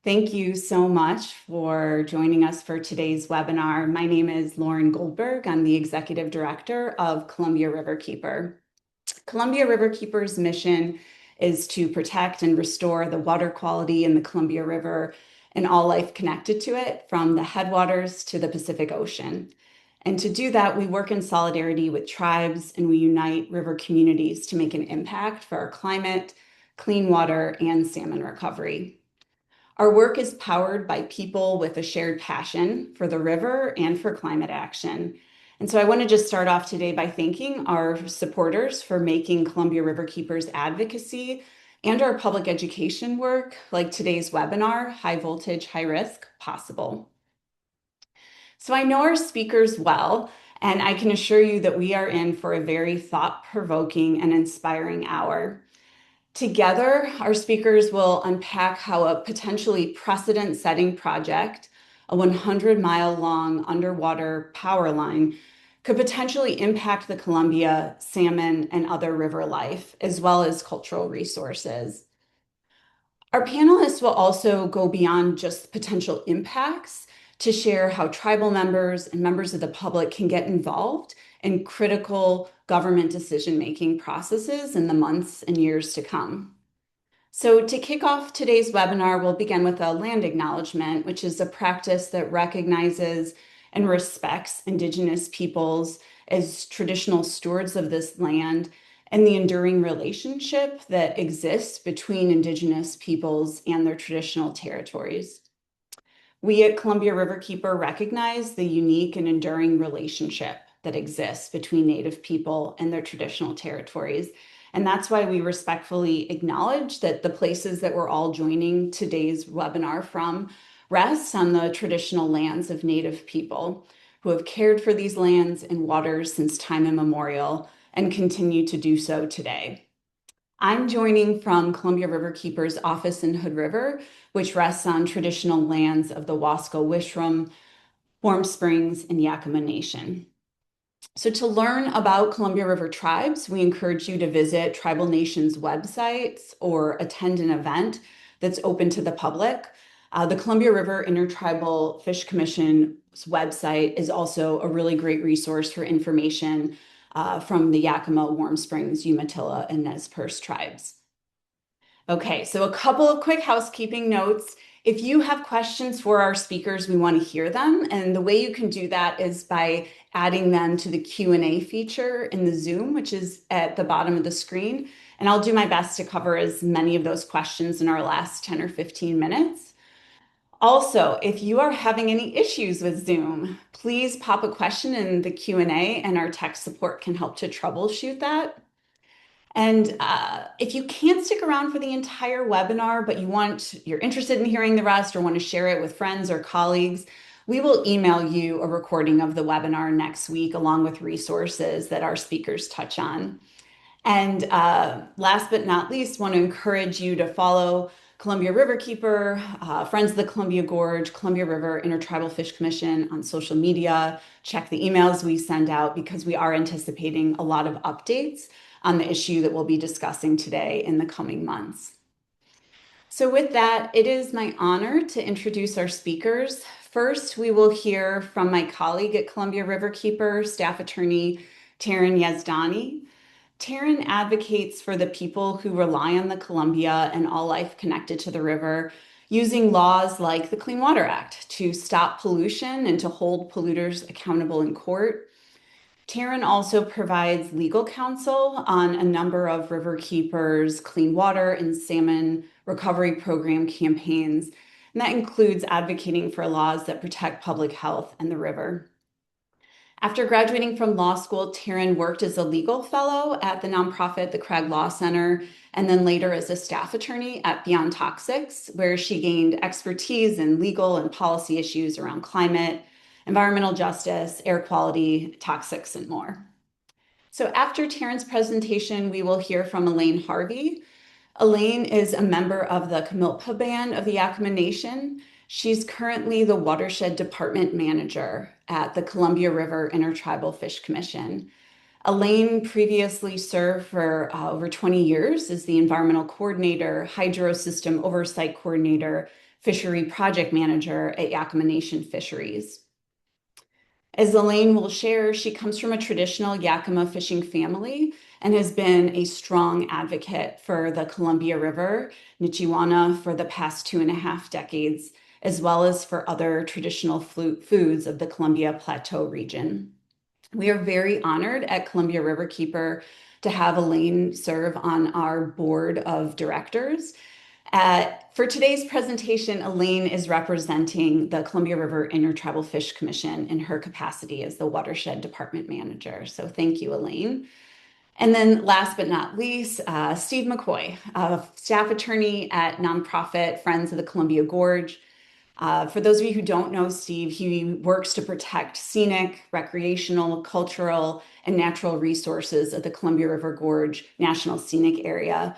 Thank you so much for joining us for today's webinar. My name is Lauren Goldberg. I'm the Executive Director of Columbia Riverkeeper. Columbia Riverkeeper's mission is to protect and restore the water quality in the Columbia River and all life connected to it, from the headwaters to the Pacific Ocean. And to do that, we work in solidarity with tribes and we unite river communities to make an impact for our climate, clean water, and salmon recovery. Our work is powered by people with a shared passion for the river and for climate action. And so I want to just start off today by thanking our supporters for making Columbia Riverkeeper's advocacy and our public education work, like today's webinar, High Voltage, High Risk, possible. So I know our speakers well, and I can assure you that we are in for a very thought-provoking and inspiring hour. Together, our speakers will unpack how a potentially precedent-setting project, a 100-mile-long underwater power line, could potentially impact the Columbia, salmon, and other river life, as well as cultural resources. Our panelists will also go beyond just potential impacts to share how tribal members and members of the public can get involved in critical government decision-making processes in the months and years to come. So to kick off today's webinar, we'll begin with a land acknowledgement, which is a practice that recognizes and respects Indigenous peoples as traditional stewards of this land and the enduring relationship that exists between Indigenous peoples and their traditional territories. We at Columbia Riverkeeper recognize the unique and enduring relationship that exists between Native people and their traditional territories. And that's why we respectfully acknowledge that the places that we're all joining today's webinar from rests on the traditional lands of Native people who have cared for these lands and waters since time immemorial and continue to do so today. I'm joining from Columbia Riverkeeper's office in Hood River, which rests on traditional lands of the Wasco-Wishrum, Warm Springs, and Yakima Nation. So to learn about Columbia River tribes, we encourage you to visit Tribal Nations websites or attend an event that's open to the public. The Columbia River Intertribal Fish Commission's website is also a really great resource for information from the Yakima, Warm Springs, Umatilla, and Nez Perce tribes. Okay, so a couple of quick housekeeping notes. If you have questions for our speakers, we want to hear them. And the way you can do that is by adding them to the Q&A feature in the Zoom, which is at the bottom of the screen. And I'll do my best to cover as many of those questions in our last 10 or 15 minutes. Also, if you are having any issues with Zoom, please pop a question in the Q&A and our tech support can help to troubleshoot that. And if you can't stick around for the entire webinar, but you're interested in hearing the rest or want to share it with friends or colleagues, we will email you a recording of the webinar next week, along with resources that our speakers touch on. And last but not least, want to encourage you to follow Columbia Riverkeeper, Friends of the Columbia Gorge, Columbia River Intertribal Fish Commission on social media. Check the emails we send out because we are anticipating a lot of updates on the issue that we'll be discussing today in the coming months. So with that, it is my honor to introduce our speakers. First, we will hear from my colleague at Columbia Riverkeeper, Staff Attorney Taryn Yazdani. Taryn advocates for the people who rely on the Columbia and all life connected to the river, using laws like the Clean Water Act to stop pollution and to hold polluters accountable in court. Taryn also provides legal counsel on a number of Riverkeeper's clean water and salmon recovery program campaigns, and that includes advocating for laws that protect public health and the river. After graduating from law school, Taryn worked as a legal fellow at the nonprofit, the Craig Law Center, and then later as a staff attorney at Beyond Toxics, where she gained expertise in legal and policy issues around climate, environmental justice, air quality, toxics, and more. So after Taryn's presentation, we will hear from Elaine Harvey. Elaine is a member of the Camilpa Band of the Yakima Nation. She's currently the Watershed Department Manager at the Columbia River Intertribal Fish Commission. Elaine previously served for over 20 years as the Environmental Coordinator, Hydro System Oversight Coordinator, fishery project manager at Yakima Nation Fisheries. As Elaine will share, she comes from a traditional Yakima fishing family and has been a strong advocate for the Columbia River, Nichiwana, for the past 2.5 decades, as well as for other traditional foods of the Columbia Plateau region. We are very honored at Columbia Riverkeeper to have Elaine serve on our board of directors. For today's presentation, Elaine is representing the Columbia River Intertribal Fish Commission in her capacity as the Watershed Department Manager. So thank you, Elaine. And then last but not least, Steve McCoy, a staff attorney at nonprofit Friends of the Columbia Gorge. For those of you who don't know Steve, he works to protect scenic, recreational, cultural, and natural resources of the Columbia River Gorge National Scenic Area.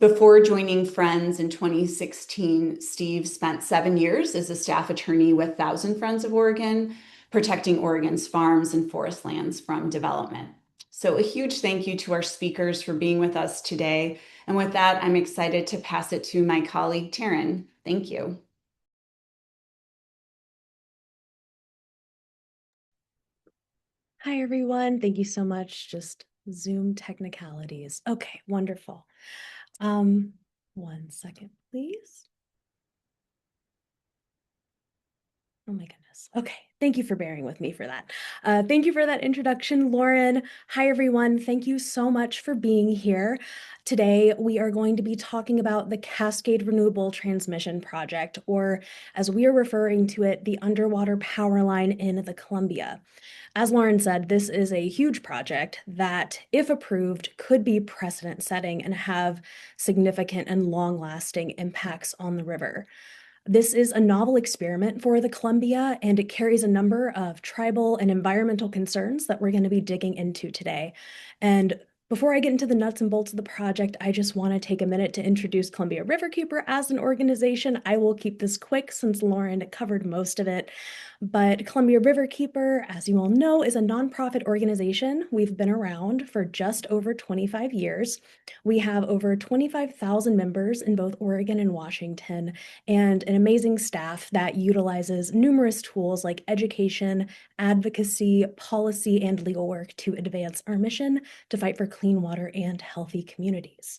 Before joining Friends in 2016, Steve spent 7 years as a staff attorney with Thousand Friends of Oregon, protecting Oregon's farms and forest lands from development. So a huge thank you to our speakers for being with us today. And with that, I'm excited to pass it to my colleague, Taryn. Thank you. Hi, everyone. Thank you so much. Just Zoom technicalities. Okay, wonderful. 1 second, please. Oh my goodness. Okay, thank you for bearing with me for that. Thank you for that introduction, Lauren. Hi, everyone. Thank you so much for being here. Today, we are going to be talking about the Cascade Renewable Transmission Project, or as we are referring to it, the underwater power line in the Columbia. As Lauren said, this is a huge project that, if approved, could be precedent-setting and have significant and long-lasting impacts on the river. This is a novel experiment for the Columbia, and it carries a number of tribal and environmental concerns that we're going to be digging into today. And before I get into the nuts and bolts of the project, I just want to take a minute to introduce Columbia Riverkeeper as an organization. I will keep this quick since Lauren covered most of it. But Columbia Riverkeeper, as you all know, is a nonprofit organization. We've been around for just over 25 years. We have over 25,000 members in both Oregon and Washington, and an amazing staff that utilizes numerous tools like education, advocacy, policy, and legal work to advance our mission to fight for clean water and healthy communities.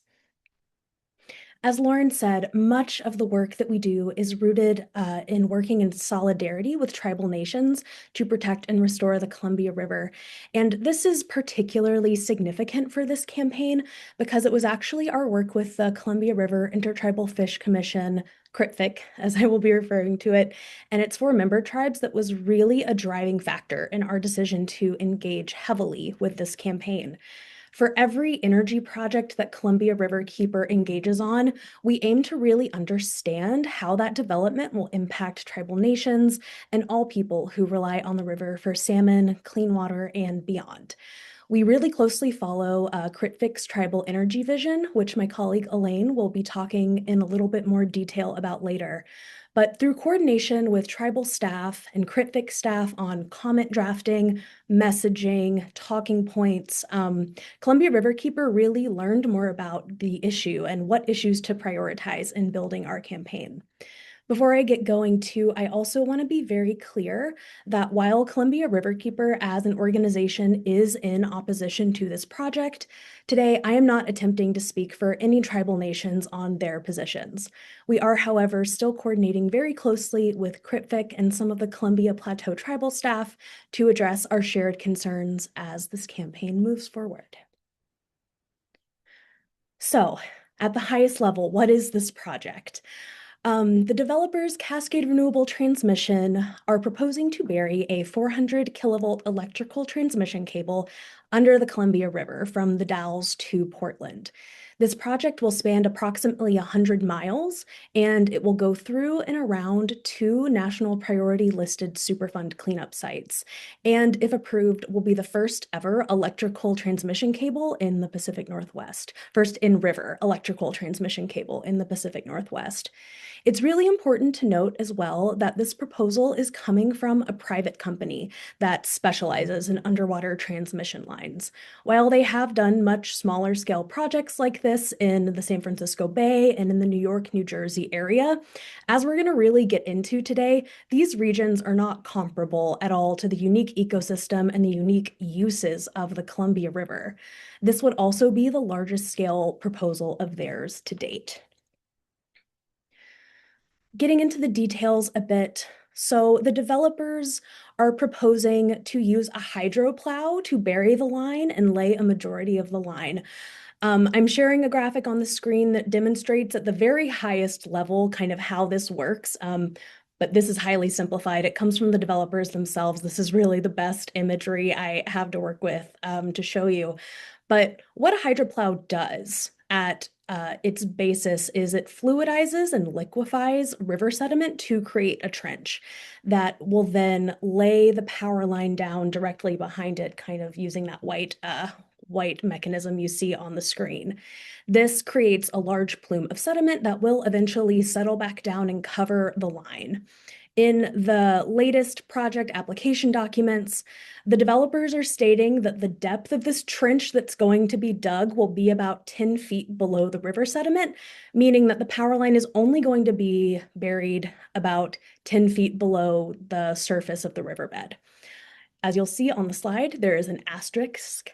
As Lauren said, much of the work that we do is rooted in working in solidarity with tribal nations to protect and restore the Columbia River. And this is particularly significant for this campaign because it was actually our work with the Columbia River Intertribal Fish Commission, CRITFIC, as I will be referring to it, and its 4 member tribes that was really a driving factor in our decision to engage heavily with this campaign. For every energy project that Columbia Riverkeeper engages on, we aim to really understand how that development will impact tribal nations and all people who rely on the river for salmon, clean water, and beyond. We really closely follow CRITFIC's tribal energy vision, which my colleague Elaine will be talking in a little bit more detail about later. But through coordination with tribal staff and CRITFIC staff on comment drafting, messaging, talking points, Columbia Riverkeeper really learned more about the issue and what issues to prioritize in building our campaign. Before I get going too, I also want to be very clear that while Columbia Riverkeeper as an organization is in opposition to this project, today I am not attempting to speak for any tribal nations on their positions. We are, however, still coordinating very closely with CRITFIC and some of the Columbia Plateau tribal staff to address our shared concerns as this campaign moves forward. So, at the highest level, what is this project? The developers, Cascade Renewable Transmission, are proposing to bury a 400 kilovolt electrical transmission cable under the Columbia River from the Dalles to Portland. This project will span approximately 100 miles, and it will go through and around 2 national priority listed Superfund cleanup sites. And if approved, will be the first ever electrical transmission cable in the Pacific Northwest. First in river electrical transmission cable in the Pacific Northwest. It's really important to note as well that this proposal is coming from a private company that specializes in underwater transmission lines. While they have done much smaller scale projects like this in the San Francisco Bay and in the New York, New Jersey area, as we're going to really get into today, these regions are not comparable at all to the unique ecosystem and the unique uses of the Columbia River. This would also be the largest scale proposal of theirs to date. Getting into the details a bit. So the developers are proposing to use a hydroplow to bury the line and lay a majority of the line. I'm sharing a graphic on the screen that demonstrates at the very highest level kind of how this works. But this is highly simplified. It comes from the developers themselves. This is really the best imagery I have to work with to show you. But what a hydroplow does at its basis is it fluidizes and liquefies river sediment to create a trench that will then lay the power line down directly behind it, kind of using that white mechanism you see on the screen. This creates a large plume of sediment that will eventually settle back down and cover the line. In the latest project application documents, the developers are stating that the depth of this trench that's going to be dug will be about 10 feet below the river sediment, meaning that the power line is only going to be buried about 10 feet below the surface of the riverbed. As you'll see on the slide, there is an asterisk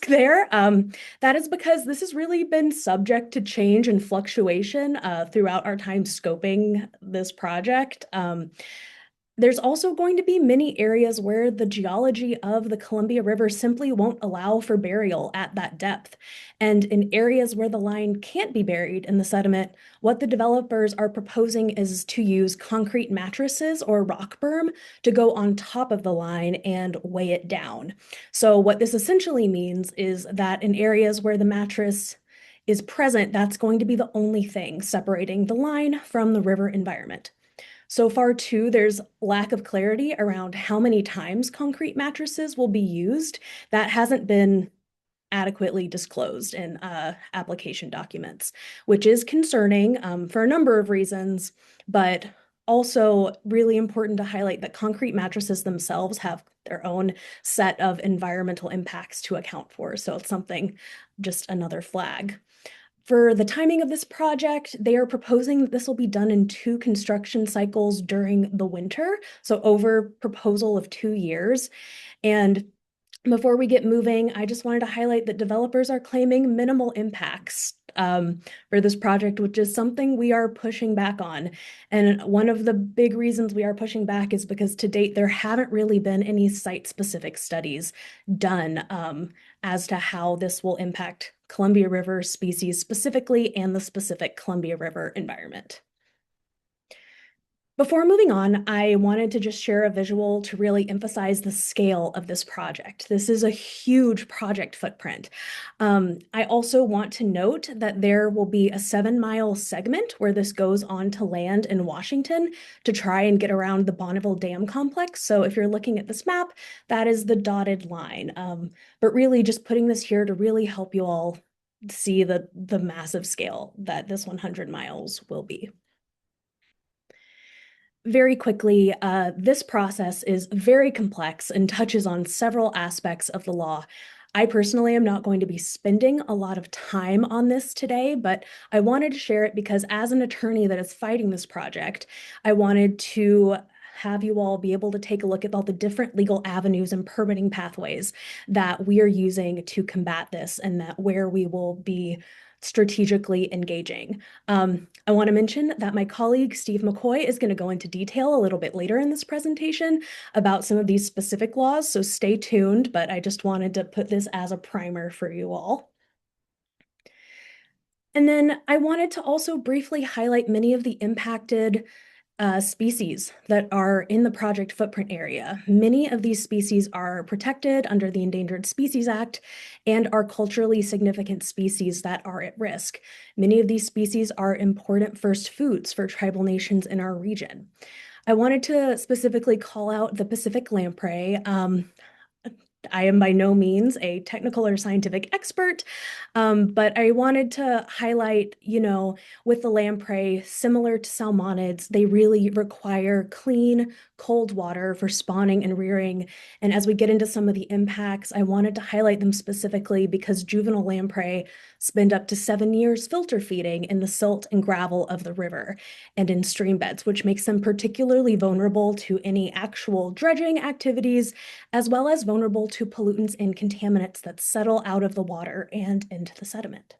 there. That is because this has really been subject to change and fluctuation throughout our time scoping this project. There's also going to be many areas where the geology of the Columbia River simply won't allow for burial at that depth. And in areas where the line can't be buried in the sediment, what the developers are proposing is to use concrete mattresses or rock berm to go on top of the line and weigh it down. So what this essentially means is that in areas where the mattress is present, that's going to be the only thing separating the line from the river environment. So far, too, there's lack of clarity around how many times concrete mattresses will be used. That hasn't been adequately disclosed in application documents, which is concerning for a number of reasons, but also really important to highlight that concrete mattresses themselves have their own set of environmental impacts to account for. So it's something, just another flag. For the timing of this project, they are proposing that this will be done in 2 construction cycles during the winter, so over proposal of 2 years. And before we get moving, I just wanted to highlight that developers are claiming minimal impacts for this project, which is something we are pushing back on. And one of the big reasons we are pushing back is because to date, there haven't really been any site-specific studies done as to how this will impact Columbia River species specifically and the specific Columbia River environment. Before moving on, I wanted to just share a visual to really emphasize the scale of this project. This is a huge project footprint. I also want to note that there will be a 7-mile segment where this goes on to land in Washington to try and get around the Bonneville Dam complex. So if you're looking at this map, that is the dotted line. But really just putting this here to really help you all see the massive scale that this 100 miles will be. Very quickly, this process is very complex and touches on several aspects of the law. I personally am not going to be spending a lot of time on this today, but I wanted to share it because as an attorney that is fighting this project, I wanted to have you all be able to take a look at all the different legal avenues and permitting pathways that we are using to combat this and that where we will be strategically engaging. I want to mention that my colleague Steve McCoy is going to go into detail a little bit later in this presentation about some of these specific laws, so stay tuned, but I just wanted to put this as a primer for you all. And then I wanted to also briefly highlight many of the impacted species that are in the project footprint area. Many of these species are protected under the Endangered Species Act and are culturally significant species that are at risk. Many of these species are important first foods for tribal nations in our region. I wanted to specifically call out the Pacific lamprey. I am by no means a technical or scientific expert, but I wanted to highlight, with the lamprey, similar to salmonids, they really require clean, cold water for spawning and rearing. And as we get into some of the impacts, I wanted to highlight them specifically because juvenile lamprey spend up to 7 years filter feeding in the silt and gravel of the river and in stream beds, which makes them particularly vulnerable to any actual dredging activities, as well as vulnerable to pollutants and contaminants that settle out of the water and into the sediment.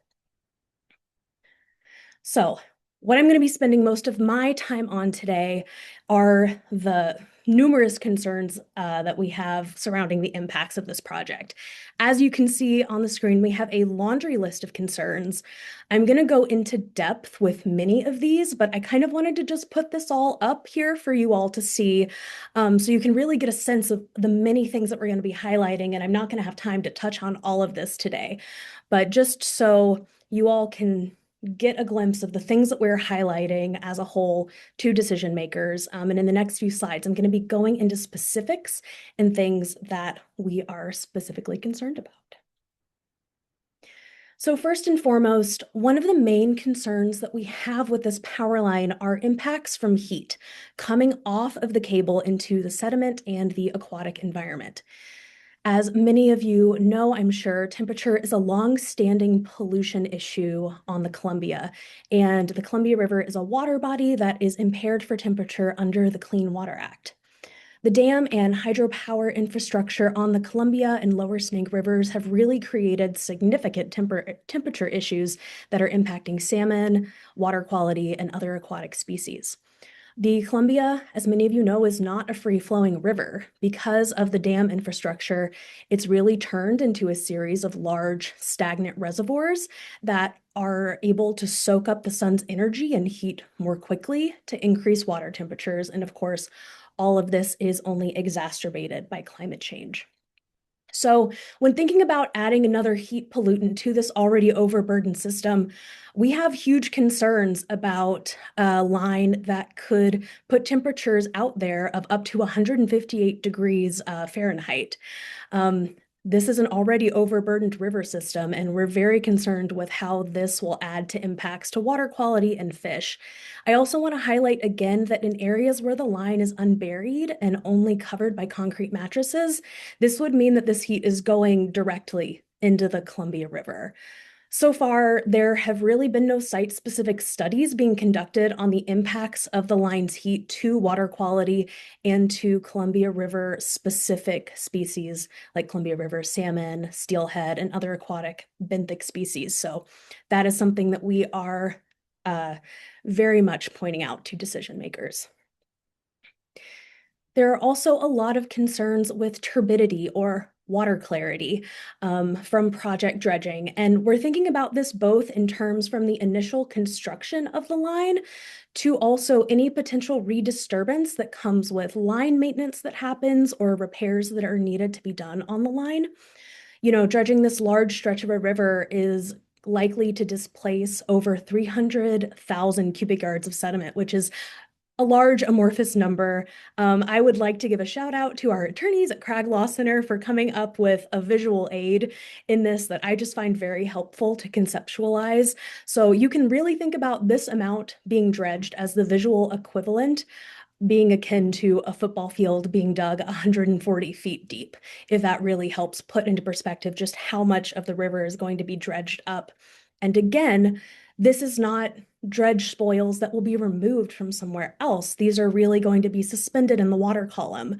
So, what I'm going to be spending most of my time on today are the numerous concerns that we have surrounding the impacts of this project. As you can see on the screen, we have a laundry list of concerns. I'm going to go into depth with many of these, but I kind of wanted to just put this all up here for you all to see, so you can really get a sense of the many things that we're going to be highlighting. And I'm not going to have time to touch on all of this today, but just so you all can get a glimpse of the things that we're highlighting as a whole to decision makers. And in the next few slides, I'm going to be going into specifics and things that we are specifically concerned about. So first and foremost, one of the main concerns that we have with this power line are impacts from heat coming off of the cable into the sediment and the aquatic environment. As many of you know, I'm sure, temperature is a long-standing pollution issue on the Columbia, and the Columbia River is a water body that is impaired for temperature under the Clean Water Act. The dam and hydropower infrastructure on the Columbia and Lower Snake Rivers have really created significant temperature issues that are impacting salmon, water quality, and other aquatic species. The Columbia, as many of you know, is not a free-flowing river. Because of the dam infrastructure, it's really turned into a series of large stagnant reservoirs that are able to soak up the sun's energy and heat more quickly to increase water temperatures. And of course, all of this is only exacerbated by climate change. So when thinking about adding another heat pollutant to this already overburdened system, we have huge concerns about a line that could put temperatures out there of up to 158 degrees Fahrenheit. This is an already overburdened river system, and we're very concerned with how this will add to impacts to water quality and fish. I also want to highlight again that in areas where the line is unburied and only covered by concrete mattresses, this would mean that this heat is going directly into the Columbia River. So far, there have really been no site-specific studies being conducted on the impacts of the line's heat to water quality and to Columbia River specific species like Columbia River salmon, steelhead, and other aquatic benthic species. So that is something that we are very much pointing out to decision makers. There are also a lot of concerns with turbidity or water clarity from project dredging. And we're thinking about this both in terms from the initial construction of the line to also any potential redisturbance that comes with line maintenance that happens or repairs that are needed to be done on the line. Dredging this large stretch of a river is likely to displace over 300,000 cubic yards of sediment, which is a large amorphous number. I would like to give a shout out to our attorneys at Cragg Law Center for coming up with a visual aid in this that I just find very helpful to conceptualize. So you can really think about this amount being dredged as the visual equivalent being akin to a football field being dug 140 feet deep, if that really helps put into perspective just how much of the river is going to be dredged up. And again, this is not dredge spoils that will be removed from somewhere else. These are really going to be suspended in the water column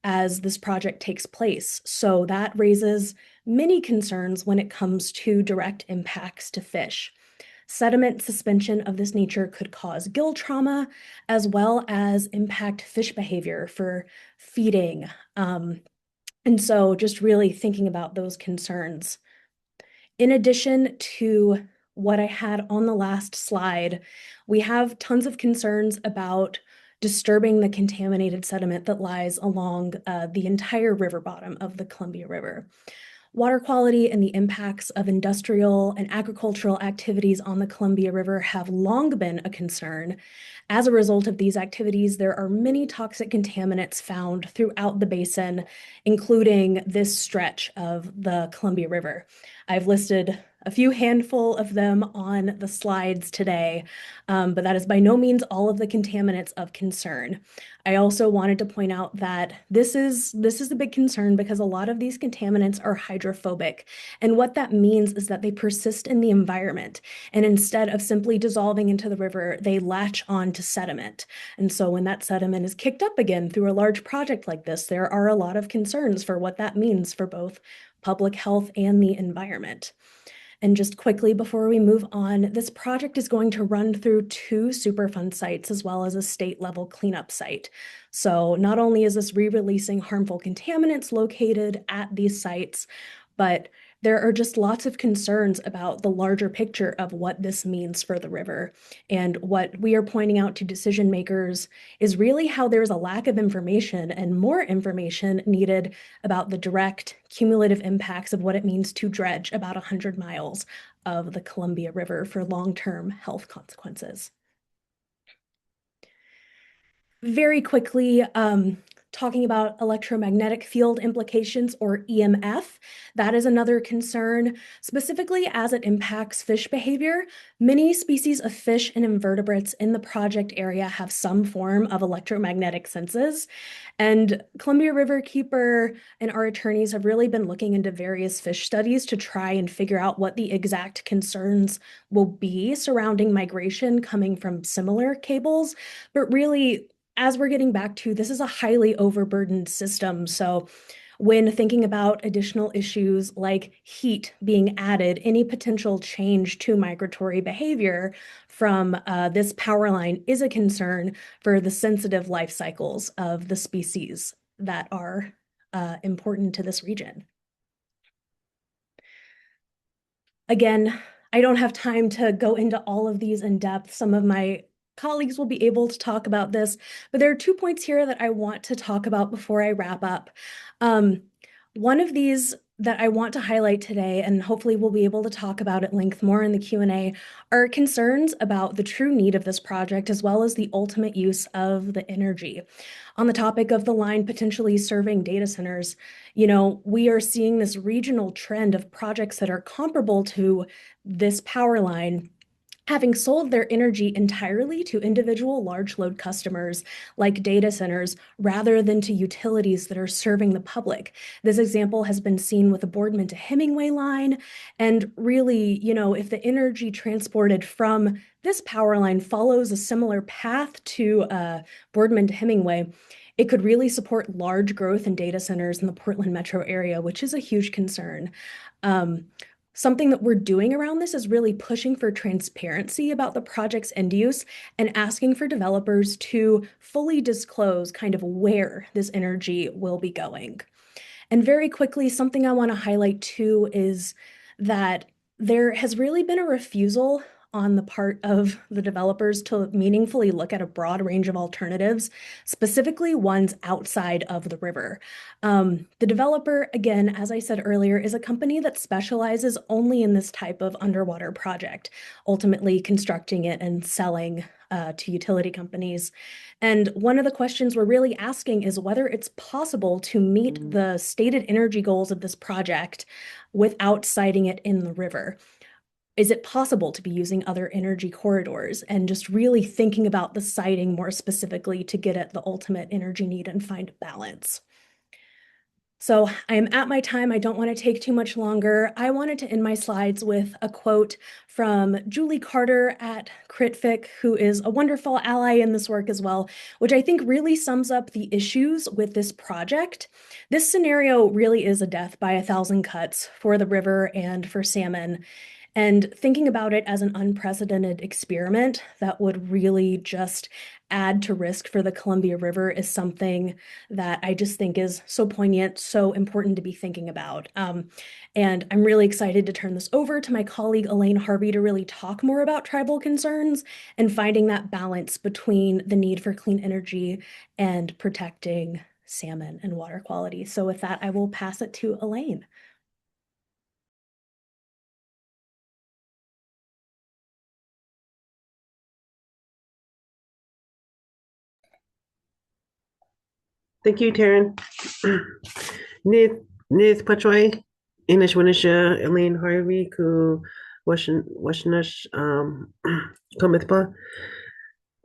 as this project takes place. So that raises many concerns when it comes to direct impacts to fish. Sediment suspension of this nature could cause gill trauma, as well as impact fish behavior for feeding. And so just really thinking about those concerns. In addition to what I had on the last slide, we have tons of concerns about disturbing the contaminated sediment that lies along the entire river bottom of the Columbia River. Water quality and the impacts of industrial and agricultural activities on the Columbia River have long been a concern. As a result of these activities, there are many toxic contaminants found throughout the basin, including this stretch of the Columbia River. I've listed a few handful of them on the slides today, but that is by no means all of the contaminants of concern. I also wanted to point out that this is a big concern because a lot of these contaminants are hydrophobic. And what that means is that they persist in the environment. And instead of simply dissolving into the river, they latch on to sediment. And so when that sediment is kicked up again through a large project like this, there are a lot of concerns for what that means for both public health and the environment. And just quickly before we move on, this project is going to run through 2 Superfund sites as well as a state level cleanup site. So not only is this re-releasing harmful contaminants located at these sites, but there are just lots of concerns about the larger picture of what this means for the river. And what we are pointing out to decision makers is really how there's a lack of information and more information needed about the direct cumulative impacts of what it means to dredge about 100 miles of the Columbia River for long-term health consequences. Very quickly, talking about electromagnetic field implications, or EMF. That is another concern, specifically as it impacts fish behavior. Many species of fish and invertebrates in the project area have some form of electromagnetic senses. And Columbia River Keeper and our attorneys have really been looking into various fish studies to try and figure out what the exact concerns will be surrounding migration coming from similar cables. But really, as we're getting back to, this is a highly overburdened system. So when thinking about additional issues like heat being added, any potential change to migratory behavior from this power line is a concern for the sensitive life cycles of the species that are important to this region. Again, I don't have time to go into all of these in depth. Some of my colleagues will be able to talk about this, but there are 2 points here that I want to talk about before I wrap up. One of these that I want to highlight today, and hopefully we'll be able to talk about at length more in the Q&A, are concerns about the true need of this project as well as the ultimate use of the energy. On the topic of the line potentially serving data centers, we are seeing this regional trend of projects that are comparable to this power line having sold their energy entirely to individual large load customers like data centers rather than to utilities that are serving the public. This example has been seen with the Boardman to Hemingway line. And really, if the energy transported from this power line follows a similar path to Boardman to Hemingway, it could really support large growth in data centers in the Portland metro area, which is a huge concern. Something that we're doing around this is really pushing for transparency about the project's end use and asking for developers to fully disclose kind of where this energy will be going. And very quickly, something I want to highlight too is that there has really been a refusal on the part of the developers to meaningfully look at a broad range of alternatives, specifically ones outside of the river. The developer, again, as I said earlier, is a company that specializes only in this type of underwater project, ultimately constructing it and selling to utility companies. And one of the questions we're really asking is whether it's possible to meet the stated energy goals of this project without siting it in the river. Is it possible to be using other energy corridors and just really thinking about the siting more specifically to get at the ultimate energy need and find a balance? So I'm at my time. I don't want to take too much longer. I wanted to end my slides with a quote from Julie Carter at CritFic, who is a wonderful ally in this work as well, which I think really sums up the issues with this project. This scenario really is a death by 1,000 cuts for the river and for salmon. And thinking about it as an unprecedented experiment that would really just add to risk for the Columbia River is something that I just think is so poignant, so important to be thinking about. And I'm really excited to turn this over to my colleague Elaine Harvey to really talk more about tribal concerns and finding that balance between the need for clean energy and protecting salmon and water quality. So with that, I will pass it to Elaine. Thank you, Taryn. Nith Pachwai, Inish Winisha, Elaine Harvey, Ku Washinash Komithpa.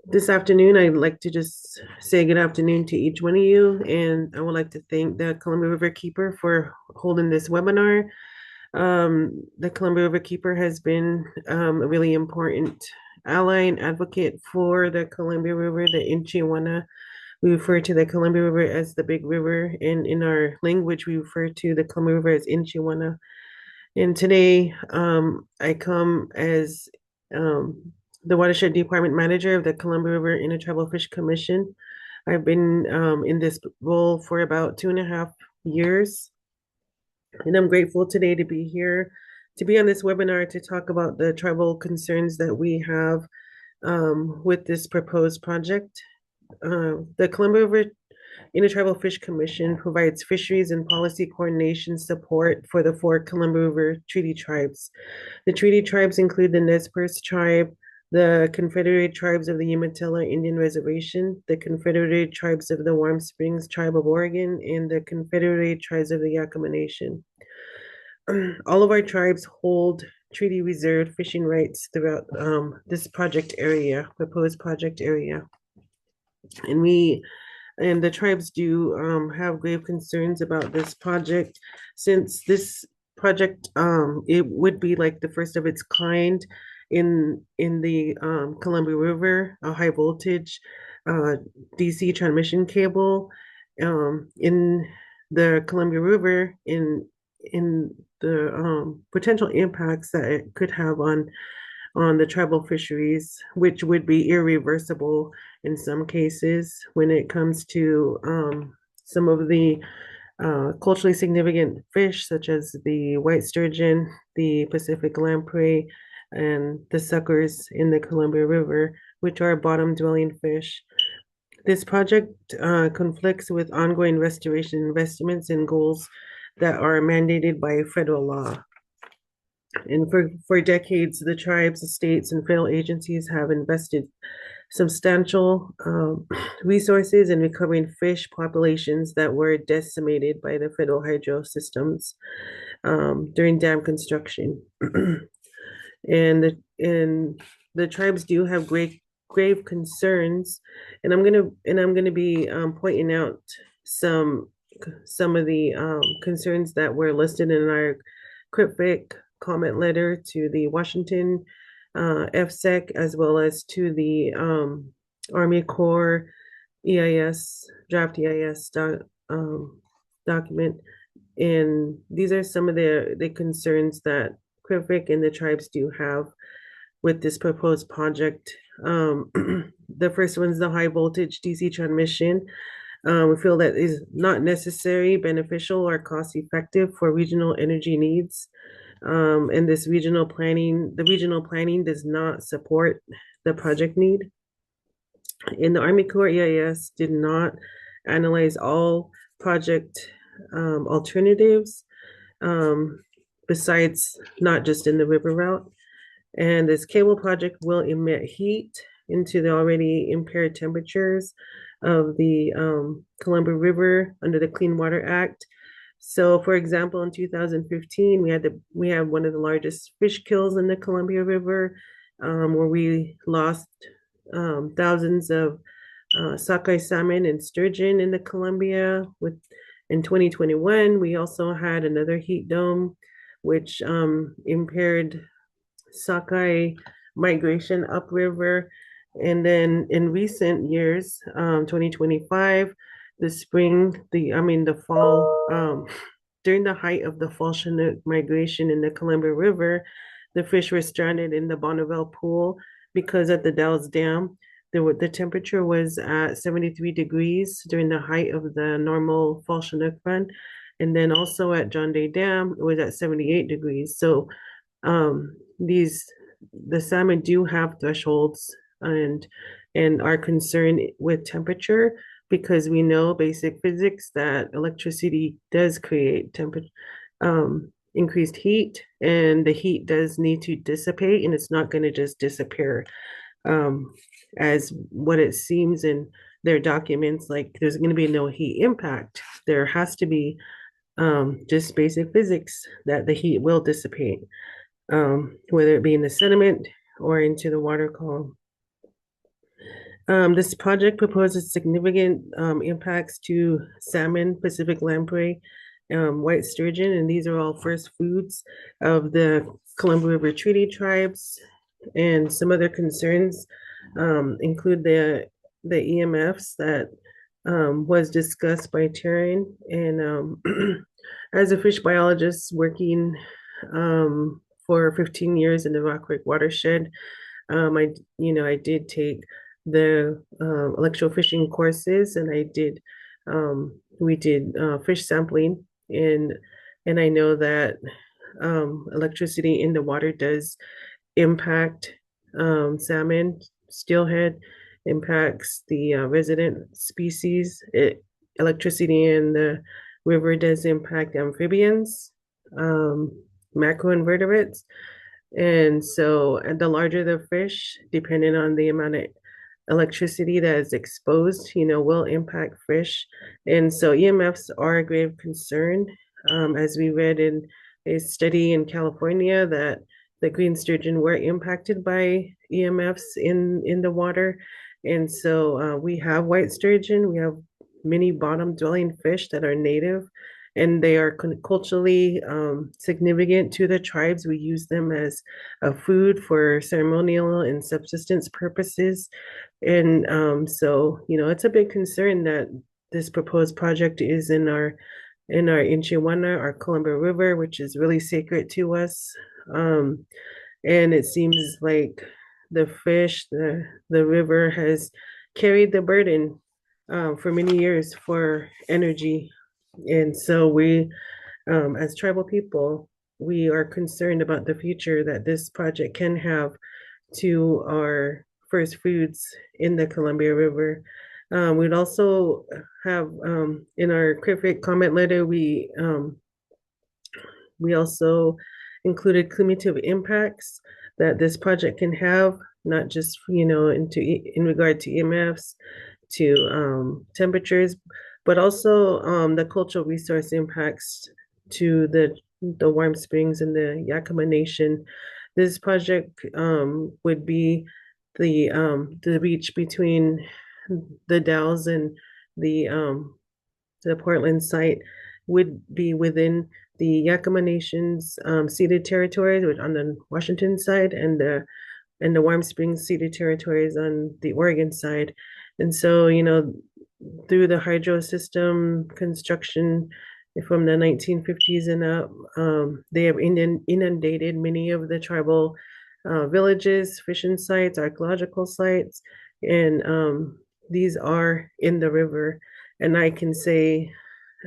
This afternoon, I'd like to just say good afternoon to each one of you, and I would like to thank the Columbia River Keeper for holding this webinar. The Columbia River Keeper has been a really important ally and advocate for the Columbia River, the Inchiwana. We refer to the Columbia River as the Big River, and in our language, we refer to the Columbia River as Inchiwana. And today, I come as the Watershed Department Manager of the Columbia River Intertribal Fish Commission. I've been in this role for about 2.5 years, and I'm grateful today to be here, to be on this webinar to talk about the tribal concerns that we have with this proposed project. The Columbia River Intertribal Fish Commission provides fisheries and policy coordination support for the 4 Columbia River Treaty Tribes. The treaty tribes include the Nez Perce Tribe, the Confederated Tribes of the Umatilla Indian Reservation, the Confederated Tribes of the Warm Springs Tribe of Oregon, and the Confederated Tribes of the Yakama Nation. All of our tribes hold treaty reserved fishing rights throughout this proposed project area. And the tribes do have grave concerns about this project, since this project it would be like the first of its kind in the Columbia River, a high voltage DC transmission cable in the Columbia River, in the potential impacts that it could have on the tribal fisheries, which would be irreversible in some cases when it comes to some of the culturally significant fish, such as the white sturgeon, the Pacific lamprey, and the suckers in the Columbia River, which are bottom dwelling fish. This project conflicts with ongoing restoration investments and goals that are mandated by federal law. And for decades, the tribes, the states, and federal agencies have invested substantial resources in recovering fish populations that were decimated by the federal hydro systems during dam construction. And the tribes do have grave concerns, and I'm gonna be pointing out some of the concerns that were listed in our cryptic comment letter to the Washington FSEC, as well as to the Army Corps draft EIS document. And these are some of the concerns that Krivik and the tribes do have with this proposed project. The first one is the high voltage DC transmission. We feel that is not necessary, beneficial, or cost effective for regional energy needs. And the regional planning does not support the project need. And the Army Corps EIS did not analyze all project alternatives, besides not just in the river route. And this cable project will emit heat into the already impaired temperatures of the Columbia River under the Clean Water Act. So, for example, in 2015, we had one of the largest fish kills in the Columbia River, where we lost thousands of sockeye salmon and sturgeon in the Columbia. In 2021, we also had another heat dome, which impaired sockeye migration upriver. And then in recent years, 2025, the fall, during the height of the fall Chinook migration in the Columbia River, the fish were stranded in the Bonneville Pool because at the Dalles Dam, the temperature was at 73 degrees during the height of the normal fall Chinook run. And then also at John Day Dam, it was at 78 degrees. So the salmon do have thresholds and are concerned with temperature, because we know basic physics that electricity does create increased heat, and the heat does need to dissipate, and it's not going to just disappear as what it seems in their documents, like there's going to be no heat impact. There has to be just basic physics that the heat will dissipate, whether it be in the sediment or into the water column. This project proposes significant impacts to salmon, Pacific lamprey, white sturgeon, and these are all first foods of the Columbia River Treaty tribes. And some other concerns include the EMFs that was discussed by Taryn. And as a fish biologist working for 15 years in the Rock Creek watershed, I did take the electrofishing courses, and we did fish sampling, and I know that electricity in the water does impact salmon, steelhead, impacts the resident species. Electricity in the river does impact amphibians, macroinvertebrates. And so, and the larger the fish, depending on the amount of electricity that is exposed, will impact fish. And so EMFs are a grave concern. As we read in a study in California that the green sturgeon were impacted by EMFs in the water. And so we have white sturgeon, we have many bottom dwelling fish that are native, and they are culturally significant to the tribes. We use them as a food for ceremonial and subsistence purposes. And so, it's a big concern that this proposed project is in our Inchiwana, our Columbia River, which is really sacred to us. And it seems like the river has carried the burden for many years for energy. And so we, as tribal people, we are concerned about the future that this project can have to our first foods in the Columbia River. We'd also have in our CRIFIC comment letter, we also included cumulative impacts that this project can have, not just in regard to EMFs, to temperatures, but also the cultural resource impacts to the warm springs in the Yakima Nation. This project would be the reach between the Dalles and the Portland site would be within the Yakima Nation's ceded territories, which on the Washington side, and the Warm Springs ceded territories on the Oregon side. And so, through the hydro system construction from the 1950s and up, they have inundated many of the tribal villages, fishing sites, archaeological sites, and these are in the river. And I can say,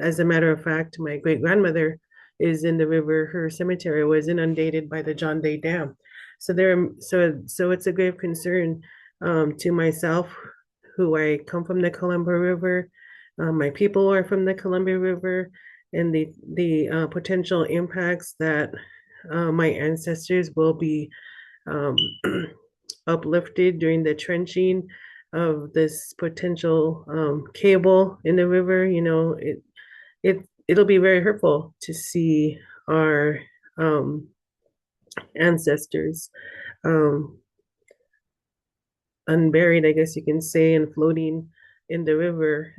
as a matter of fact, my great grandmother is in the river. Her cemetery was inundated by the John Day Dam. So it's a grave concern to myself, who I come from the Columbia River. My people are from the Columbia River, and the potential impacts that my ancestors will be uplifted during the trenching of this potential cable in the river. It'll be very hurtful to see our ancestors unburied, I guess you can say, and floating in the river.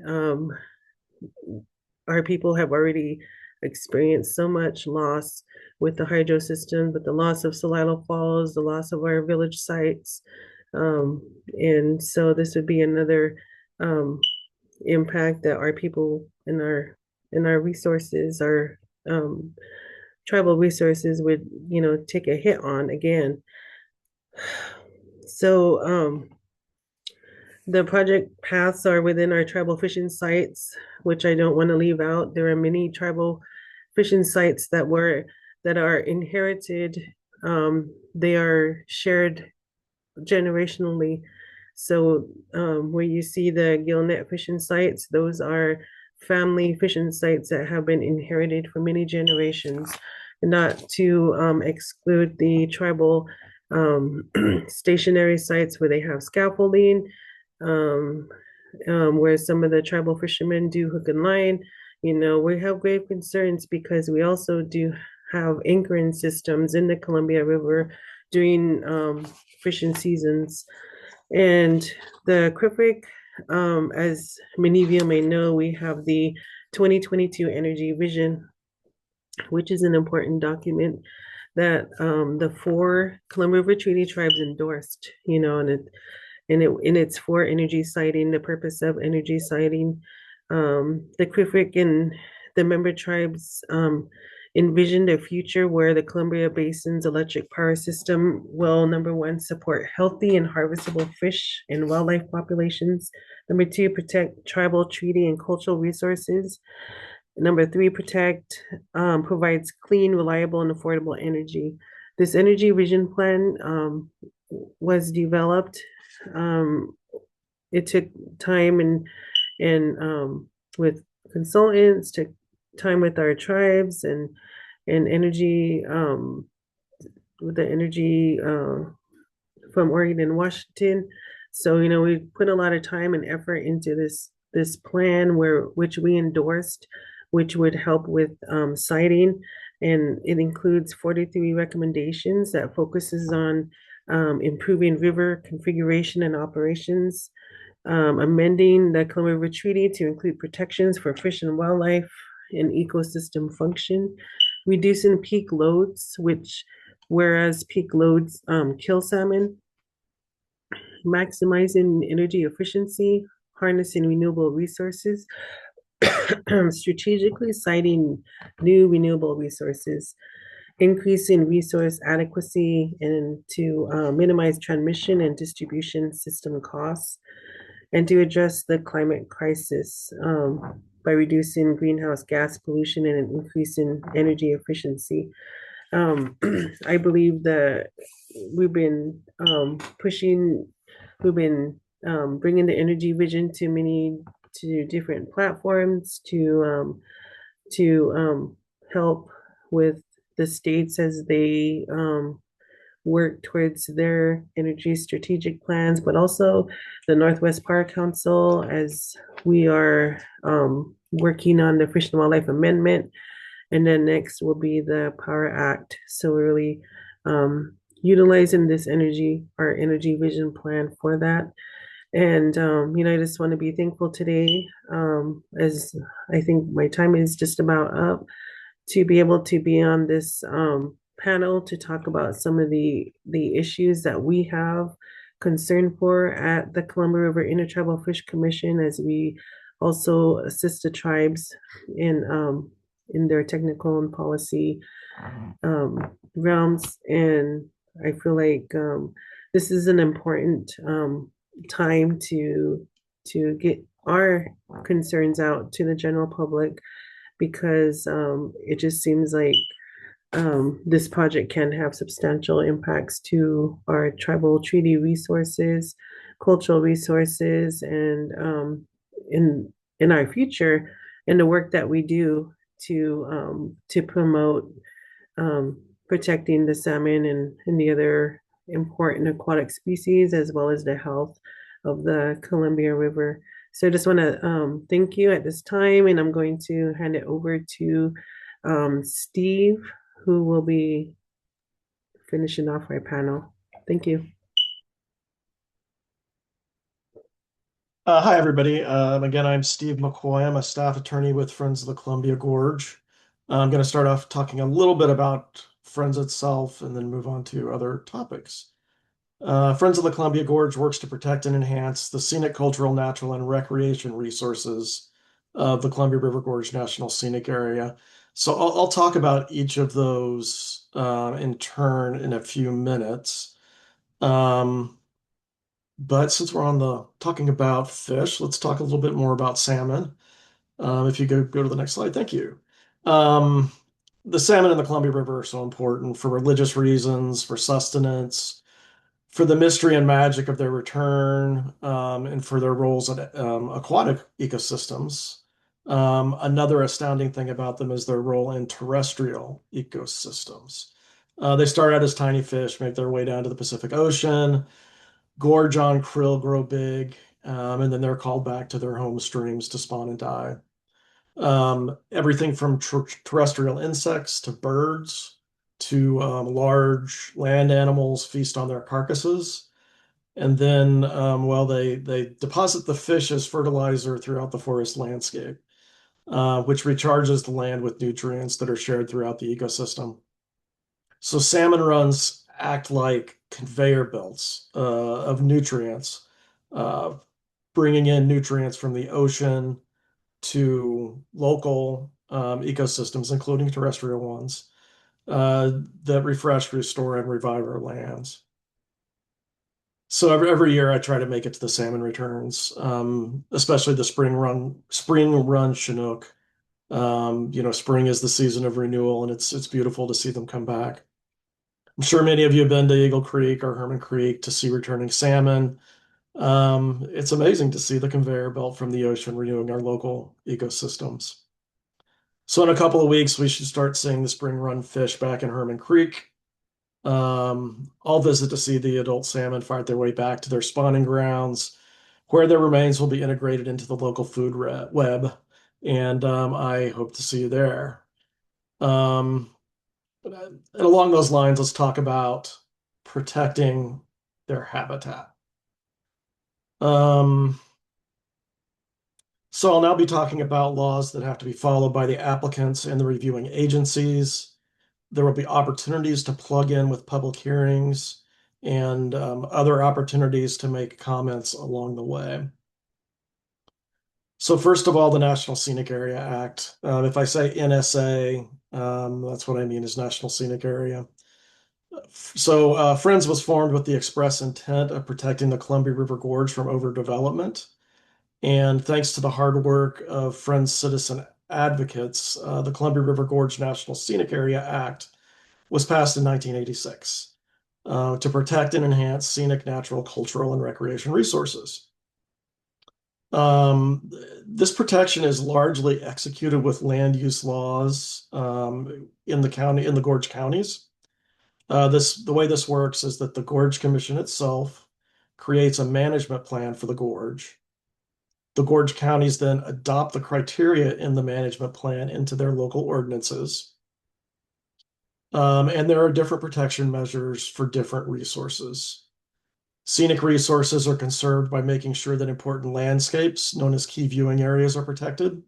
Our people have already experienced so much loss with the hydro system, but the loss of Celilo Falls, the loss of our village sites. And so this would be another impact that our people and our resources, our tribal resources would, take a hit on again. So the project paths are within our tribal fishing sites, which I don't want to leave out. There are many tribal fishing sites that are inherited. They are shared generationally. So where you see the gillnet fishing sites, those are family fishing sites that have been inherited for many generations. Not to exclude the tribal stationary sites where they have scaffolding, where some of the tribal fishermen do hook and line. We have grave concerns because we also do have anchoring systems in the Columbia River during fishing seasons. And the CRIFIC, as many of you may know, we have the 2022 Energy Vision, which is an important document that the four Columbia River Treaty tribes endorsed, and it's for energy siting, the purpose of energy siting. The CRIFIC and the member tribes envisioned a future where the Columbia Basin's electric power system will, number one, support healthy and harvestable fish and wildlife populations. Number two, protect tribal treaty and cultural resources. Number three, provides clean, reliable, and affordable energy. This energy vision plan was developed. Um, it took time and with consultants, took time with our tribes and energy with the energy from Oregon and Washington. So, we put a lot of time and effort into this plan which we endorsed, which would help with siting. And it includes 43 recommendations that focuses on improving river configuration and operations, amending the Columbia River Treaty to include protections for fish and wildlife and ecosystem function, reducing peak loads, whereas peak loads kill salmon, maximizing energy efficiency, harnessing renewable resources, strategically siting new renewable resources, increasing resource adequacy, and to minimize transmission and distribution system costs, and to address the climate crisis by reducing greenhouse gas pollution and increasing energy efficiency. I believe that we've been pushing, we've been bringing the energy vision to different platforms to help with the states as they work towards their energy strategic plans, but also the Northwest Power Council as we are working on the Fish and Wildlife Amendment. And then next will be the Power Act. So we're really utilizing our energy vision plan for that. And, I just want to be thankful today, as I think my time is just about up, to be able to be on this panel to talk about some of the issues that we have concern for at the Columbia River Intertribal Fish Commission, as we also assist the tribes in their technical and policy realms. And I feel like this is an important time to get our concerns out to the general public, because it just seems like this project can have substantial impacts to our tribal treaty resources, cultural resources, and in our future, and the work that we do to promote protecting the salmon and the other important aquatic species, as well as the health of the Columbia River. So I just want to thank you at this time, and I'm going to hand it over to Steve, who will be finishing off our panel. Thank you. Hi, everybody. Again, I'm Steve McCoy. I'm a staff attorney with Friends of the Columbia Gorge. I'm going to start off talking a little bit about Friends itself and then move on to other topics. Friends of the Columbia Gorge works to protect and enhance the scenic, cultural, natural, and recreation resources of the Columbia River Gorge National Scenic Area. So I'll talk about each of those in turn in a few minutes. But since we're on talking about fish, let's talk a little bit more about salmon. If you go to the next slide, thank you. The salmon in the Columbia River are so important for religious reasons, for sustenance, for the mystery and magic of their return, and for their roles in aquatic ecosystems. Another astounding thing about them is their role in terrestrial ecosystems. They start out as tiny fish, make their way down to the Pacific Ocean, gorge on krill, grow big, and then they're called back to their home streams to spawn and die. Everything from terrestrial insects to birds to large land animals feast on their carcasses. And then, well, they deposit the fish as fertilizer throughout the forest landscape, which recharges the land with nutrients that are shared throughout the ecosystem. So salmon runs act like conveyor belts of nutrients, uh, bringing in nutrients from the ocean to local ecosystems, including terrestrial ones, that refresh, restore, and revive our lands. So every year I try to make it to the salmon returns, especially the spring run Chinook. Spring is the season of renewal, and it's beautiful to see them come back. I'm sure many of you have been to Eagle Creek or Herman Creek to see returning salmon. It's amazing to see the conveyor belt from the ocean renewing our local ecosystems. So in a couple of weeks, we should start seeing the spring run fish back in Herman Creek. I'll visit to see the adult salmon fight their way back to their spawning grounds, where their remains will be integrated into the local food web. And I hope to see you there. And along those lines, let's talk about protecting their habitat. So I'll now be talking about laws that have to be followed by the applicants and the reviewing agencies. There will be opportunities to plug in with public hearings and other opportunities to make comments along the way. So first of all, the National Scenic Area Act. If I say NSA, that's what I mean is National Scenic Area. So Friends was formed with the express intent of protecting the Columbia River Gorge from overdevelopment. And thanks to the hard work of Friends citizen advocates, the Columbia River Gorge National Scenic Area Act was passed in 1986 to protect and enhance scenic, natural, cultural, and recreation resources. This protection is largely executed with land use laws in the Gorge counties. The way this works is that the Gorge Commission itself creates a management plan for the gorge. The Gorge counties then adopt the criteria in the management plan into their local ordinances. And there are different protection measures for different resources. Scenic resources are conserved by making sure that important landscapes, known as key viewing areas, are protected.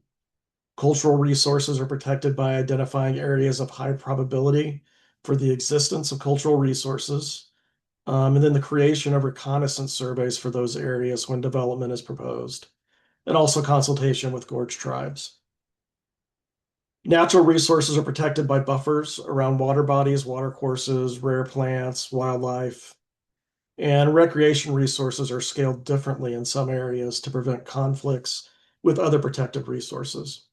Cultural resources are protected by identifying areas of high probability for the existence of cultural resources, and then the creation of reconnaissance surveys for those areas when development is proposed, and also consultation with gorge tribes. Natural resources are protected by buffers around water bodies, water courses, rare plants, wildlife, and recreation resources are scaled differently in some areas to prevent conflicts with other protected resources.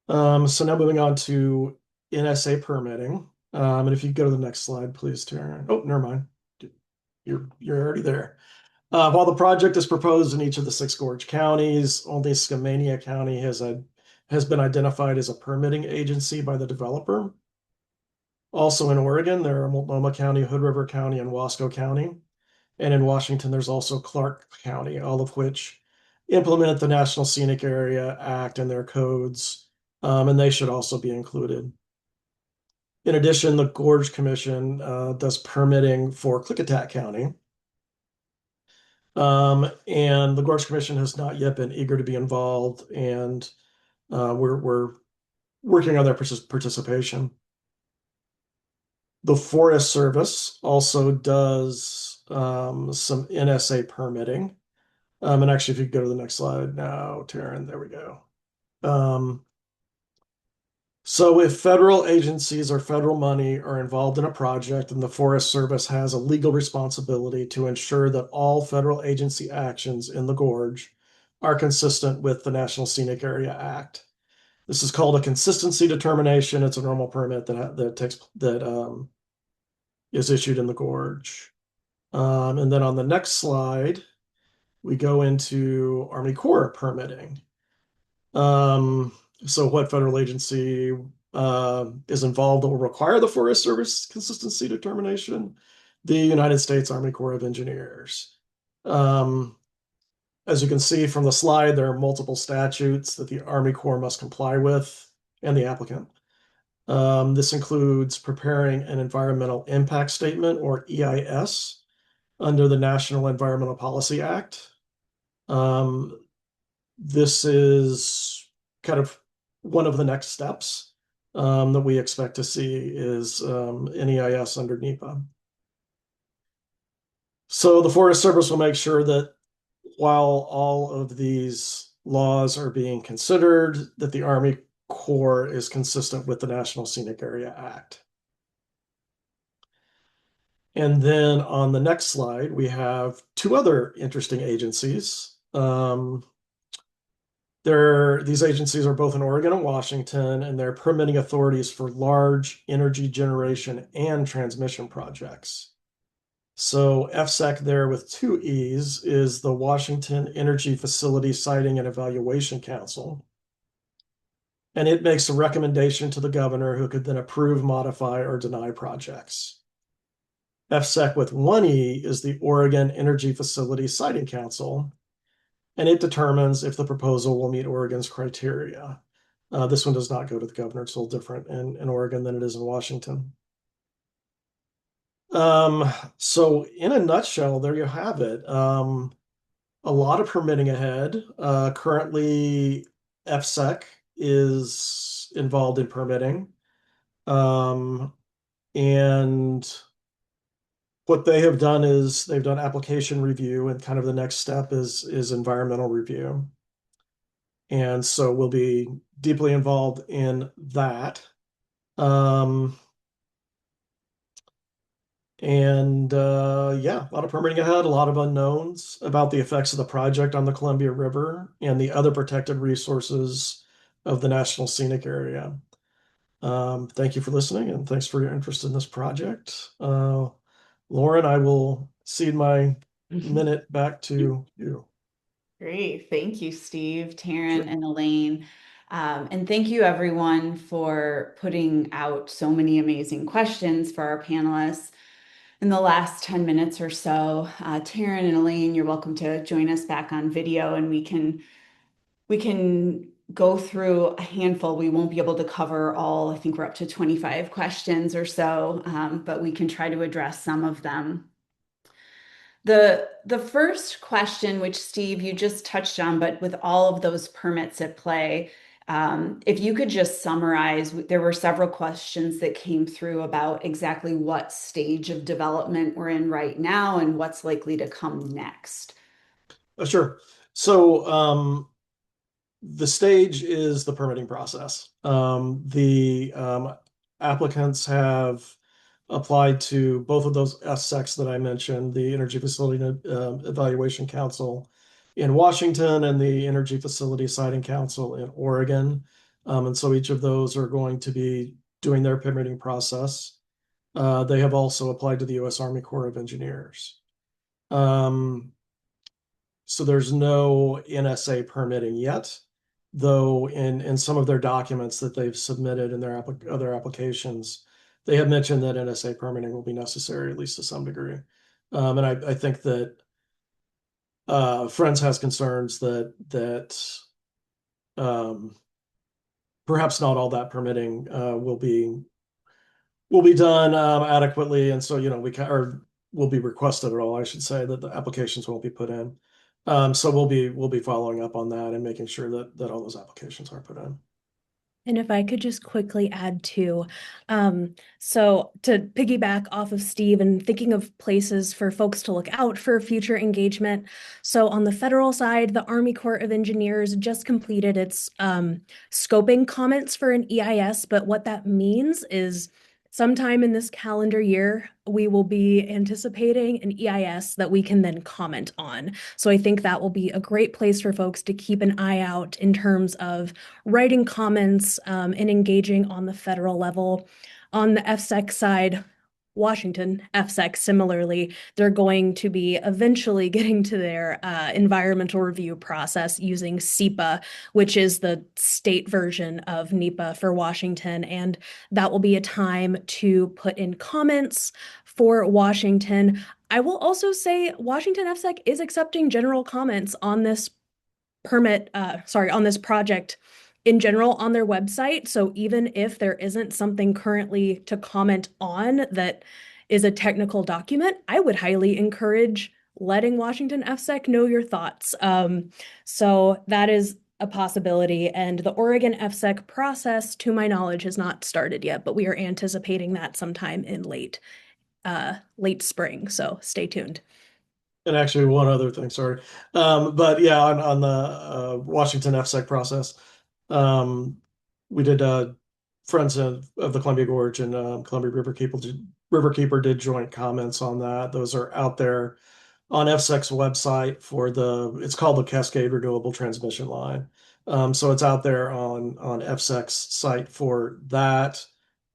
So now moving on to NSA permitting. And if you go to the next slide, please, Taryn. Oh, never mind. You're already there. While the project is proposed in each of the 6 gorge counties, only Skamania County has been identified as a permitting agency by the developer. Also in Oregon, there are Multnomah County, Hood River County, and Wasco County. And in Washington, there's also Clark County, all of which implement the National Scenic Area Act and their codes, and they should also be included. In addition, the Gorge Commission does permitting for Klickitat County. And the Gorge Commission has not yet been eager to be involved, and we're working on their participation. The Forest Service also does some NSA permitting. And actually, if you go to the next slide now, Taryn, there we go. So if federal agencies or federal money are involved in a project, then the Forest Service has a legal responsibility to ensure that all federal agency actions in the gorge are consistent with the National Scenic Area Act. This is called a consistency determination. It's a normal permit that is issued in the gorge. And then on the next slide, we go into Army Corps permitting. So what federal agency is involved that will require the Forest Service consistency determination? The United States Army Corps of Engineers. As you can see from the slide, there are multiple statutes that the Army Corps must comply with and the applicant. This includes preparing an environmental impact statement, or EIS, under the National Environmental Policy Act. This is kind of one of the next steps that we expect to see is an EIS under NEPA. So the Forest Service will make sure that while all of these laws are being considered, that the Army Corps is consistent with the National Scenic Area Act. And then on the next slide, we have two other interesting agencies. These agencies are both in Oregon and Washington, and they're permitting authorities for large energy generation and transmission projects. So FSEC there with two E's is the Washington Energy Facility Siting and Evaluation Council. And it makes a recommendation to the governor, who could then approve, modify, or deny projects. FSEC with one E is the Oregon Energy Facility Siting Council, and it determines if the proposal will meet Oregon's criteria. This one does not go to the governor. It's a little different in Oregon than it is in Washington. So in a nutshell, there you have it. A lot of permitting ahead. Currently, FSEC is involved in permitting. And what they have done is they've done application review, and kind of the next step is environmental review. And so we'll be deeply involved in that. Yeah, a lot of permitting ahead, a lot of unknowns about the effects of the project on the Columbia River and the other protected resources of the National Scenic Area. Thank you for listening, and thanks for your interest in this project. Lauren, I will cede my minute back to you. Great. Thank you, Steve, Taryn, Sure. and Elaine. And thank you, everyone, for putting out so many amazing questions for our panelists in the last 10 minutes or so. Taryn and Elaine, you're welcome to join us back on video, and we can go through a handful. We won't be able to cover all. I think we're up to 25 questions or so, but we can try to address some of them. The first question, which Steve, you just touched on, but with all of those permits at play, if you could just summarize, there were several questions that came through about exactly what stage of development we're in right now and what's likely to come next. Sure. So the stage is the permitting process. The applicants have applied to both of those FSECs that I mentioned, the Energy Facility Evaluation Council in Washington and the Energy Facility Siting Council in Oregon. And so each of those are going to be doing their permitting process. They have also applied to the U.S. Army Corps of Engineers. So there's no NSA permitting yet, though in some of their documents that they've submitted in their other applications, they have mentioned that NSA permitting will be necessary, at least to some degree. And I think that Friends has concerns that perhaps not all that permitting will be done adequately, and so or will be requested at all. I should say that the applications won't be put in. So we'll be following up on that and making sure that all those applications are put in. And if I could just quickly add too, so to piggyback off of Steve and thinking of places for folks to look out for future engagement. So on the federal side, the Army Corps of Engineers just completed its scoping comments for an EIS, but what that means is sometime in this calendar year, we will be anticipating an EIS that we can then comment on. So I think that will be a great place for folks to keep an eye out in terms of writing comments and engaging on the federal level. On the FSEC side, Washington, FSEC, similarly, they're going to be eventually getting to their environmental review process using SEPA, which is the state version of NEPA for Washington. And that will be a time to put in comments for Washington. I will also say Washington FSEC is accepting general comments on this on this project in general on their website. So even if there isn't something currently to comment on that is a technical document, I would highly encourage letting Washington FSEC know your thoughts. So that is a possibility. And the Oregon FSEC process, to my knowledge, has not started yet, but we are anticipating that sometime in late spring. So stay tuned. And actually, one other thing, sorry. But yeah, on the Washington FSEC process, um, we did Friends of the Columbia Gorge and Columbia Riverkeeper did joint comments on that. Those are out there on FSEC's website it's called the Cascade Renewable Transmission Line. So it's out there on FSEC's site for that.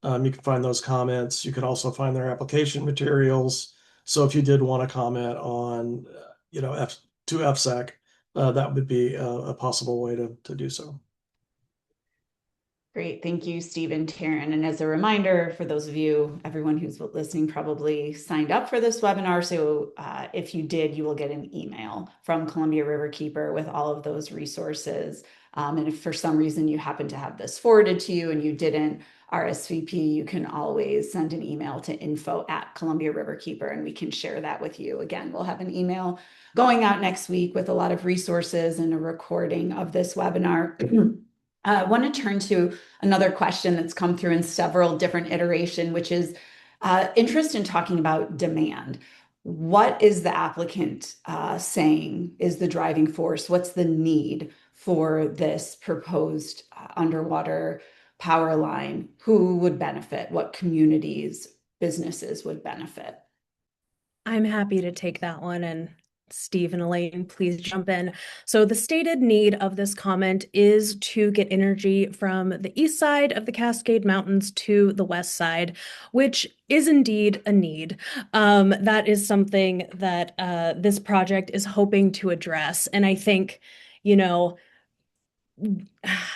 You can find those comments. You can also find their application materials. So if you did want to comment on, to FSEC, that would be a possible way to do so. Great. Thank you, Steve and Taryn. And as a reminder, for those of you, everyone who's listening probably signed up for this webinar. So if you did, you will get an email from Columbia Riverkeeper with all of those resources. And if for some reason you happen to have this forwarded to you and you didn't RSVP, you can always send an email to info@Columbia Riverkeeper and we can share that with you. Again, we'll have an email going out next week with a lot of resources and a recording of this webinar. I want to turn to another question that's come through in several different iterations, which is interest in talking about demand. What is the applicant saying is the driving force? What's the need for this proposed underwater power line? Who would benefit? What communities, businesses would benefit? I'm happy to take that one, and Steve and Elaine, please jump in. So the stated need of this comment is to get energy from the east side of the Cascade Mountains to the west side, which is indeed a need. That is something that this project is hoping to address. And I think,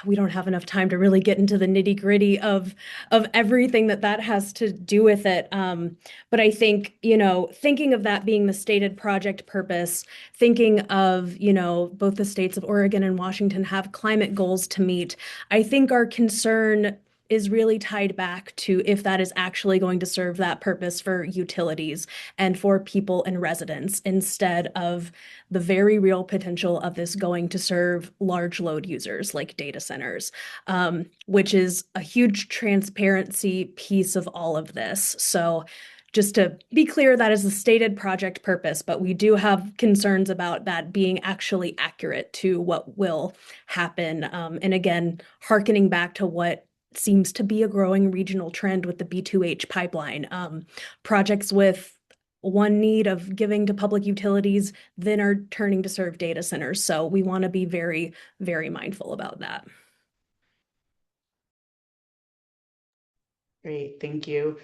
we don't have enough time to really get into the nitty-gritty of everything that has to do with it. But I think, thinking of that being the stated project purpose, thinking of, both the states of Oregon and Washington have climate goals to meet, I think our concern is really tied back to if that is actually going to serve that purpose for utilities and for people and residents, instead of the very real potential of this going to serve large load users like data centers, which is a huge transparency piece of all of this. So just to be clear, that is the stated project purpose, but we do have concerns about that being actually accurate to what will happen. And again, hearkening back to what seems to be a growing regional trend with the B2H pipeline. Projects with one need of giving to public utilities then are turning to serve data centers. So we want to be very, very mindful about that. Great, thank you.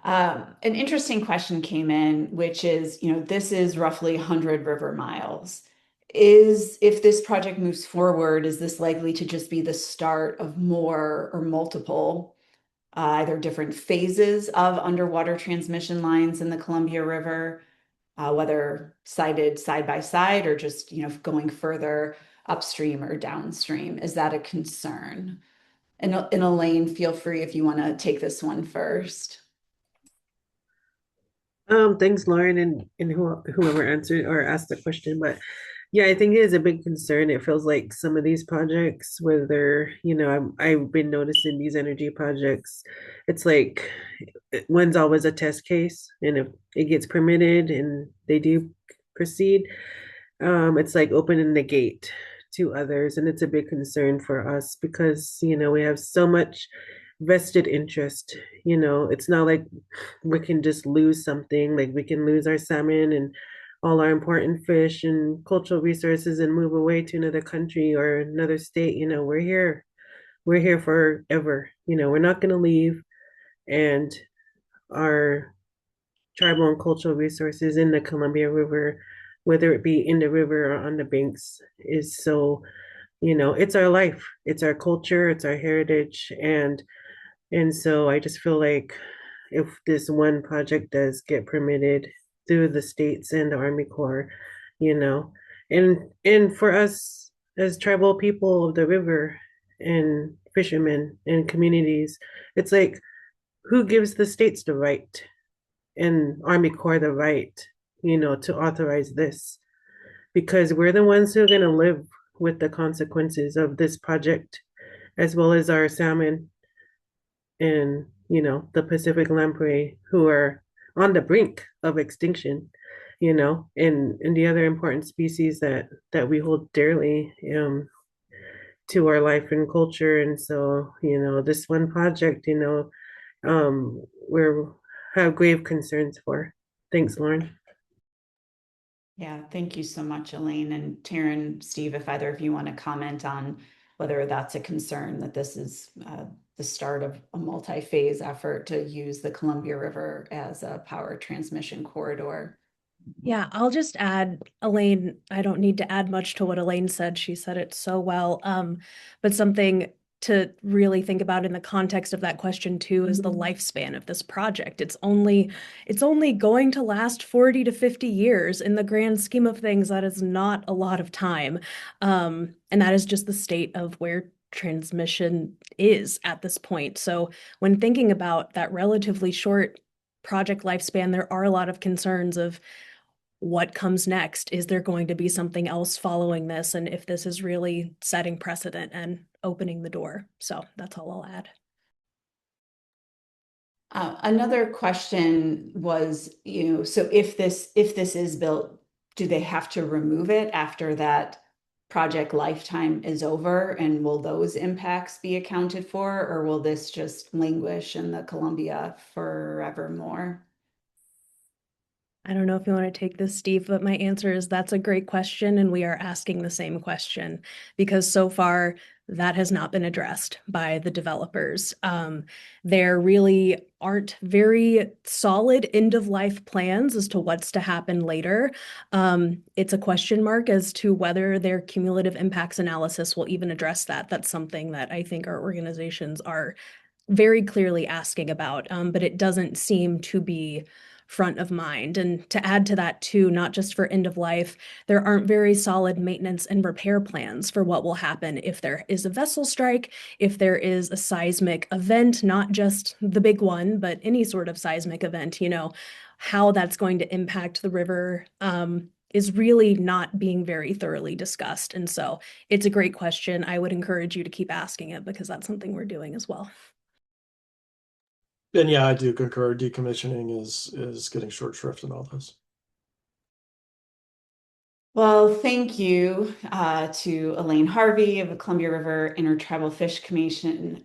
An interesting question came in, which is, this is roughly 100 river miles. If this project moves forward, is this likely to just be the start of more or multiple, either different phases of underwater transmission lines in the Columbia River, whether sited side by side or just, going further upstream or downstream? Is that a concern? And Elaine, feel free if you want to take this one first. Thanks, Lauren, and whoever answered or asked the question. But yeah, I think it is a big concern. It feels like some of these projects, whether, I've been noticing these energy projects, it's like one's always a test case. And if it gets permitted and they do proceed, it's like opening the gate to others. And it's a big concern for us because, we have so much vested interest. It's not like we can just lose something, like we can lose our salmon and all our important fish and cultural resources and move away to another country or another state. We're here forever. We're not going to leave. And our tribal and cultural resources in the Columbia River, whether it be in the river or on the banks, is so, it's our life, it's our culture, it's our heritage. And so I just feel like if this one project does get permitted, through the states and the Army Corps, you know. And for us as tribal people of the river and fishermen and communities, it's like, who gives the states the right and Army Corps the right, to authorize this? Because we're the ones who are going to live with the consequences of this project, as well as our salmon and, the Pacific lamprey who are on the brink of extinction, and the other important species that we hold dearly, to our life and culture. And so, this one project, we're have grave concerns for. Thanks, Lauren. Yeah, thank you so much, Elaine. And Taryn, Steve, if either of you want to comment on whether that's a concern, that this is the start of a multi-phase effort to use the Columbia River as a power transmission corridor. Yeah, I'll just add, Elaine, I don't need to add much to what Elaine said. She said it so well. But something to really think about in the context of that question too is the lifespan of this project. It's only going to last 40 to 50 years. In the grand scheme of things, that is not a lot of time. And that is just the state of where transmission is at this point. So when thinking about that relatively short project lifespan, there are a lot of concerns of what comes next. Is there going to be something else following this? And if this is really setting precedent and opening the door. So that's all I'll add. Another question was, so if this is built, do they have to remove it after that project lifetime is over? And will those impacts be accounted for, or will this just languish in the Columbia forevermore? I don't know if you want to take this, Steve, but my answer is that's a great question, and we are asking the same question because so far that has not been addressed by the developers. There really aren't very solid end-of-life plans as to what's to happen later. It's a question mark as to whether their cumulative impacts analysis will even address that. That's something that I think our organizations are very clearly asking about, but it doesn't seem to be front of mind. And to add to that too, not just for end of life, there aren't very solid maintenance and repair plans for what will happen if there is a vessel strike, if there is a seismic event, not just the big one, but any sort of seismic event, how that's going to impact the river, is really not being very thoroughly discussed. And so it's a great question. I would encourage you to keep asking it because that's something we're doing as well. And yeah, I do concur. Decommissioning is getting short shrift in all this. Well, thank you to Elaine Harvey of the Columbia River Intertribal Fish Commission,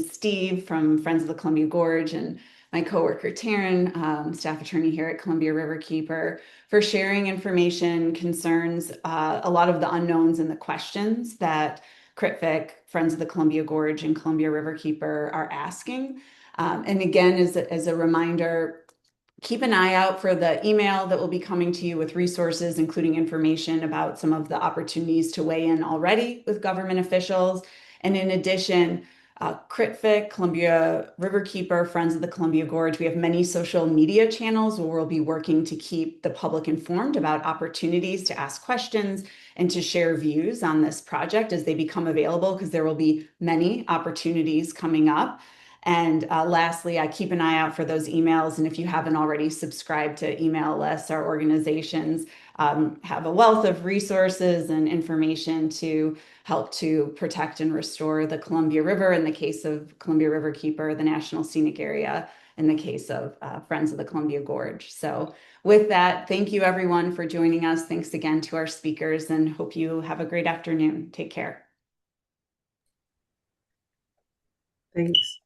Steve from Friends of the Columbia Gorge, and my coworker Taryn, staff attorney here at Columbia River Keeper, for sharing information, concerns, a lot of the unknowns and the questions that CRITFIC, Friends of the Columbia Gorge, and Columbia River Keeper are asking. And again, as a reminder, keep an eye out for the email that will be coming to you with resources, including information about some of the opportunities to weigh in already with government officials. And in addition, CRITFIC, Columbia Riverkeeper, Friends of the Columbia Gorge, we have many social media channels where we'll be working to keep the public informed about opportunities to ask questions and to share views on this project as they become available, because there will be many opportunities coming up. And lastly, I keep an eye out for those emails. And if you haven't already subscribed to email lists, our organizations have a wealth of resources and information to help to protect and restore the Columbia River in the case of Columbia River Keeper, the National Scenic Area in the case of Friends of the Columbia Gorge. So with that, thank you everyone for joining us. Thanks again to our speakers, and hope you have a great afternoon. Take care. Thanks.